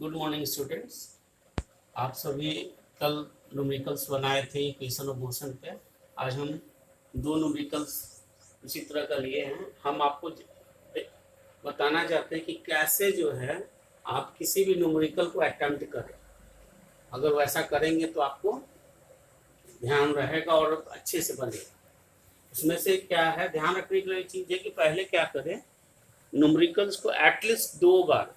Good morning students. आप सभी कल न्यूमेरिकल्स बनाए थे इक्वेशन ऑफ मोशन पे। आज हम दो न्यूमेरिकल्स उसी तरह का लिए हैं। हम आपको बताना चाहते हैं कि कैसे जो है आप किसी भी न्यूमेरिकल को अटेम्प्ट करें। अगर वैसा करेंगे तो आपको ध्यान रहेगा और अच्छे से बनेगा। उसमें से क्या है, ध्यान रखने के लिए चीज़ है कि पहले क्या करें, न्यूमेरिकल्स को एटलीस्ट 2 बार,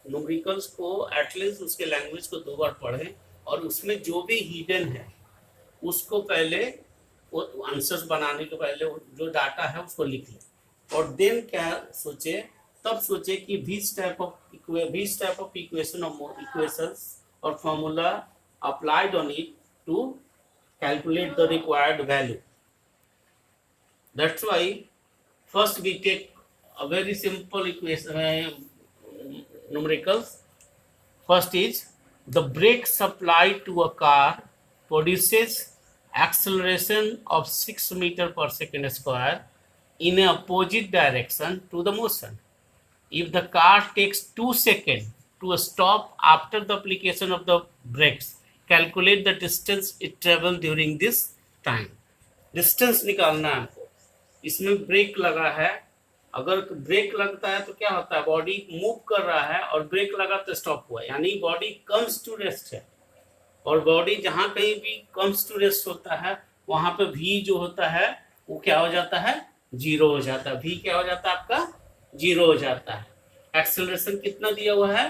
न्यूमेरिकल्स को एटलीस्ट उसके लैंग्वेज को 2 बार पढ़ें और उसमें जो भी हिडन है उसको पहले, वो आंसर्स बनाने के पहले जो डाटा है उसको लिख लें और देन क्या सोचे, तब सोचे कि दिस टाइप ऑफ इक्वेशंस और formula applied on it to calculate the required value. That's why first we take a very simple equation, numericals. First is the brake supplied to a car produces acceleration of 6 meter per second square in a opposite direction to the motion. If the car takes 2 seconds to stop after the application of the brakes, calculate the distance it travel during this time. Distance निकालना है हमको। इसमें break लगा है, अगर break लगता है तो क्या होता है, बॉडी मूव कर रहा है और ब्रेक लगा तो स्टॉप हुआ, यानी बॉडी कम्स टू रेस्ट है। और बॉडी जहां कहीं भी कम्स टू रेस्ट होता है वहां पे भी जो होता है वो क्या हो जाता है, जीरो हो जाता है। भी क्या हो जाता है आपका, जीरो हो जाता है। एक्सेलरेशन कितना दिया हुआ है,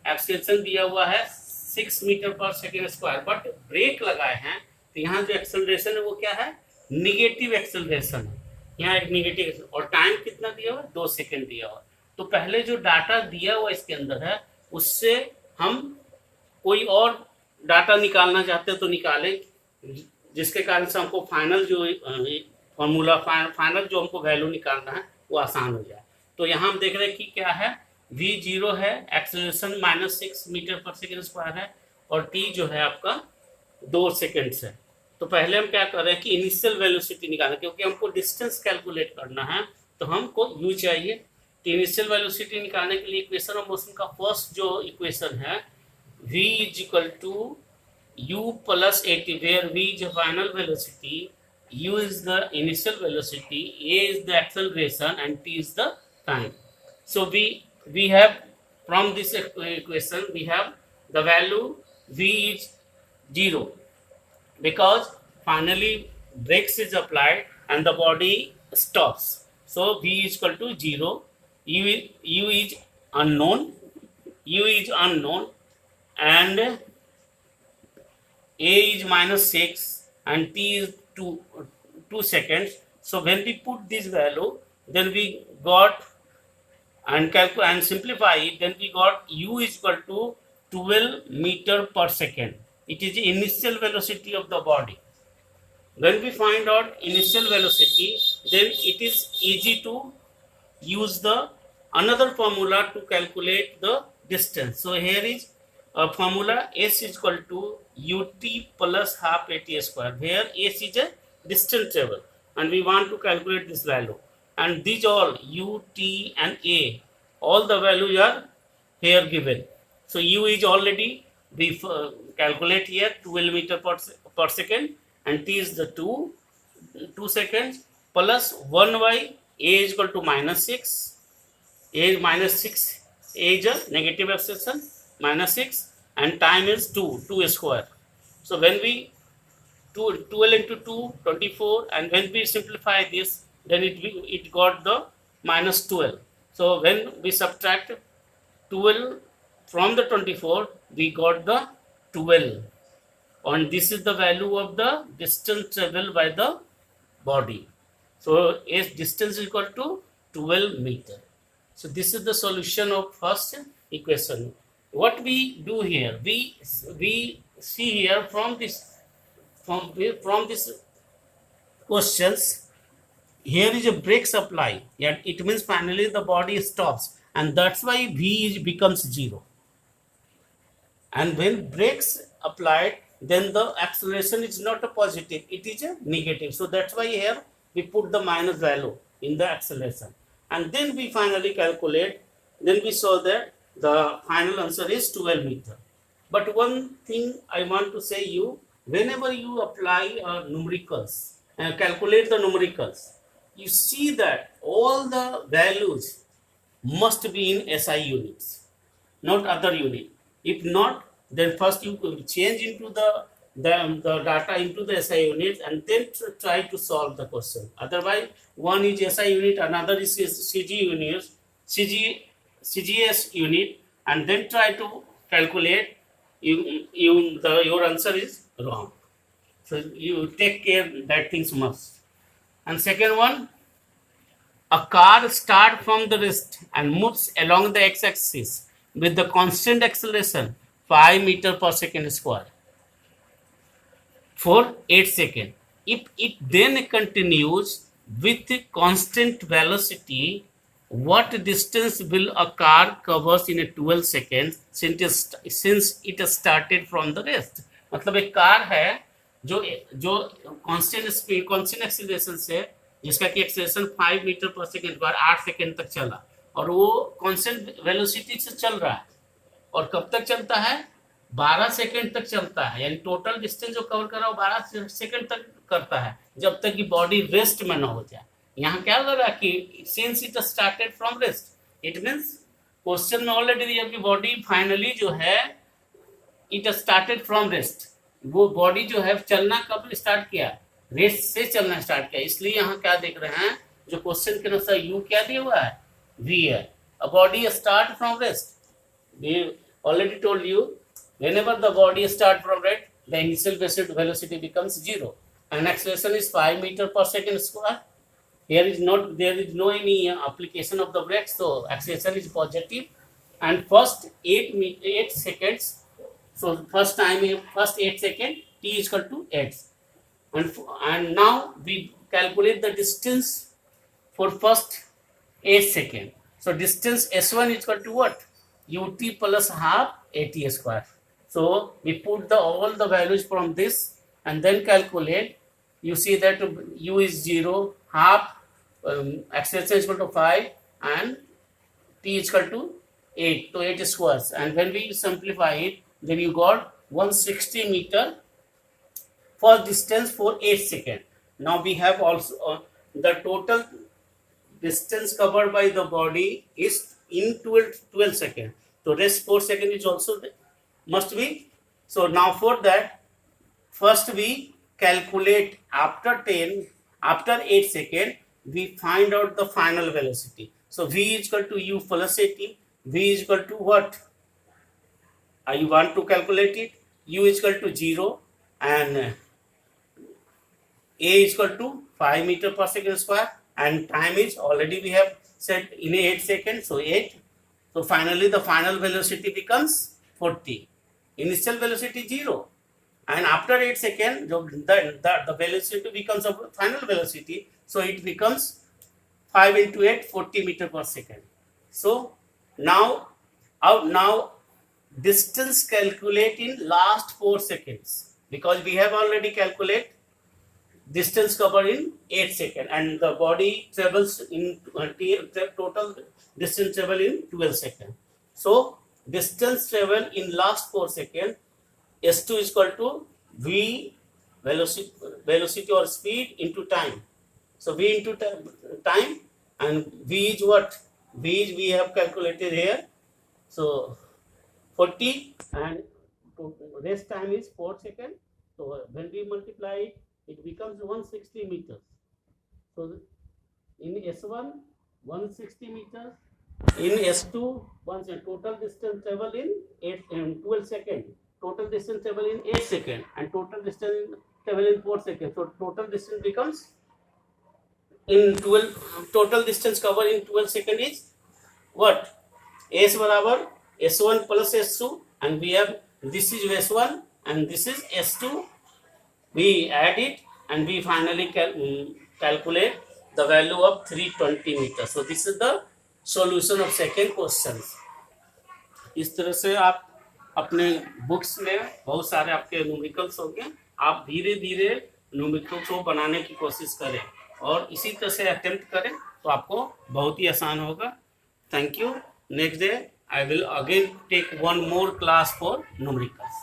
एक्सेलरेशन दिया हुआ है 6 मीटर पर सेकेंड स्क्वायर, बट ब्रेक लगाए हैं तो यहाँ जो एक्सेलरेशन है वो क्या है, निगेटिव एक्सेलरेशन है। यहाँ एक निगेटिव, और टाइम कितना दिया हुआ है, 2 सेकेंड दिया हुआ। तो पहले जो डाटा दिया हुआ इसके अंदर है उससे हम कोई और डाटा निकालना चाहते हैं तो निकालें, जिसके कारण से हमको फाइनल जो फॉर्मूला, फाइनल जो हमको वैल्यू निकालना है वो आसान हो जाए। तो यहाँ हम देख रहे हैं कि क्या है, v 0 है, एक्सेलरेशन -6 मीटर पर सेकेंड स्क्वायर है और t जो है आपका 2 सेकेंड्स है। तो पहले हम क्या कर रहे हैं कि इनिशियल वेलोसिटी निकालना, क्योंकि हमको डिस्टेंस कैलकुलेट करना है तो हमको u चाहिए। तो इनिशियल वेलोसिटी निकालने के लिए इक्वेशन ऑफ मोशन का फर्स्ट जो इक्वेशन है v = u + at, where v is the final velocity, u is the initial velocity, a is the acceleration and t is the time. So we have, from this equation we have the value v is 0 because finally brakes is applied and the body stops. So v is equal to 0, u is unknown, and a is -6 and t is 2 seconds. So when we put this value, then we got and simplify it, then we got u is equal to 12 meter per second. It is the initial velocity of the body. When we find out initial velocity, then it is easy to use the another formula to calculate the distance. So here is a formula, s is equal to ut plus half at square, where s is a distance travel and we want to calculate this value. And these all u, t and a, all the values are here given. So u is already, we calculate here 12 meter per second and t is the 2 seconds plus 1 by a is equal to -6, a is -6, a is a negative acceleration, -6 and time is 2 square. So when we 12 into 2, 24, and when we simplify this, then it got the -12. So when we subtract 12 from the 24, we got the 12, and this is the value of the distance traveled by the body. So its distance is equal to 12 meter. So this is the solution of first equation. What we do here, we see here from this questions, here is a brake supply, and it means finally the body stops, and that's why v becomes 0. And when brakes applied, then the acceleration is not a positive, it is a negative. So that's why here we put the minus value in the acceleration, and then we finally calculate. Then we saw that The final answer is 12 meter. But one thing I want to say you, whenever you apply numericals and calculate the numericals, you see that all the values must be in SI units, not other unit. If not, then first you could change into the data into the SI unit and then try to solve the question. Otherwise, one is SI unit, another is CG unit, CGS unit, and then try to calculate. Your answer is wrong. So you take care that things must. And second one, a car starts from the rest and moves along the x-axis with the constant acceleration 5 meter per second square for 8 seconds. If it then continues with constant velocity, what distance will a car covers in a 12 seconds since it started from the rest? मतलब एक car है जो constant speed constant acceleration से, जिसका कि acceleration 5 metre पर second पर 8 second तक चला और वो कांस्टेंट वेलोसिटी से चल रहा है, और कब तक चलता है? 12 सेकंड तक चलता है, यानी टोटल डिस्टेंस जो कवर कर रहा है 12 सेकंड तक करता है, जब तक कि बॉडी रेस्ट में ना हो जाए। यहाँ क्या लग रहा है कि since it started from rest, it means question में ऑलरेडी दिया कि बॉडी फाइनली जो है इट स्टार्टेड फ्रॉम रेस्ट, वो बॉडी जो है चलना कब स्टार्ट किया? रेस्ट से चलना स्टार्ट किया। इसलिए यहाँ क्या देख रहे हैं, जो क्वेश्चन के अनुसार यू क्या दिया हुआ है? वी है। A body start from rest, we already told you whenever the body start from rest, the initial velocity becomes 0 and acceleration is 5 meter per second square. There is no any application of the brakes, so acceleration is positive. And first 8 seconds, so first 8 seconds, t is equal to 8, and now we calculate the distance for first 8 seconds. So distance s1 is equal to what? Ut plus half at square. So we put all the values from this and then calculate. You see that u is 0, half, acceleration is equal to 5, and t is equal to 8, so 8 squares. And when we simplify it, then you got 160 meter for distance for 8 seconds. Now we have also the total distance covered by the body is in 12 seconds. So rest 4 seconds is also there. Must be. So now for that, first we calculate after 8 seconds, we find out the final velocity. So v is equal to u plus at. V is equal to what? I want to calculate it. U is equal to 0 and a is equal to 5 meter per second square, and time is already we have set in 8 seconds, so 8. So finally the final velocity becomes 40. Initial velocity 0, and after 8 seconds the velocity becomes a final velocity, so it becomes 5 into 8, 40 meter per second. So now distance calculate in last 4 seconds, because we have already calculate distance covered in 8 seconds, and the body travels in total distance travel in 12 seconds. So distance travel in last 4 seconds, s2 is equal to v velocity or speed into time. So v into time, and v is what? V is we have calculated here, so 40, and rest time is 4 seconds. So when we multiply it, it becomes 160 meters. So in s1 160 meters, in s2 total distance travel in 12 seconds, total distance travel in 8 seconds, and total distance travel in 4 seconds. So total distance becomes in 12, total distance cover in 12 seconds is what? S barabar s1 plus s2, and we have this is s1 and this is s2. We add it and we finally calculate the value of 320 meters. So this is the solution of second question. इस तरह से आप अपने books में बहुत सारे आपके numericals होंगे, आप धीरे धीरे न्यूमेरिकल्स को बनाने की कोशिश करें और इसी तरह से अटेम्प्ट करें तो आपको बहुत ही आसान होगा। Thank you. Next day I will again take one more class for numericals.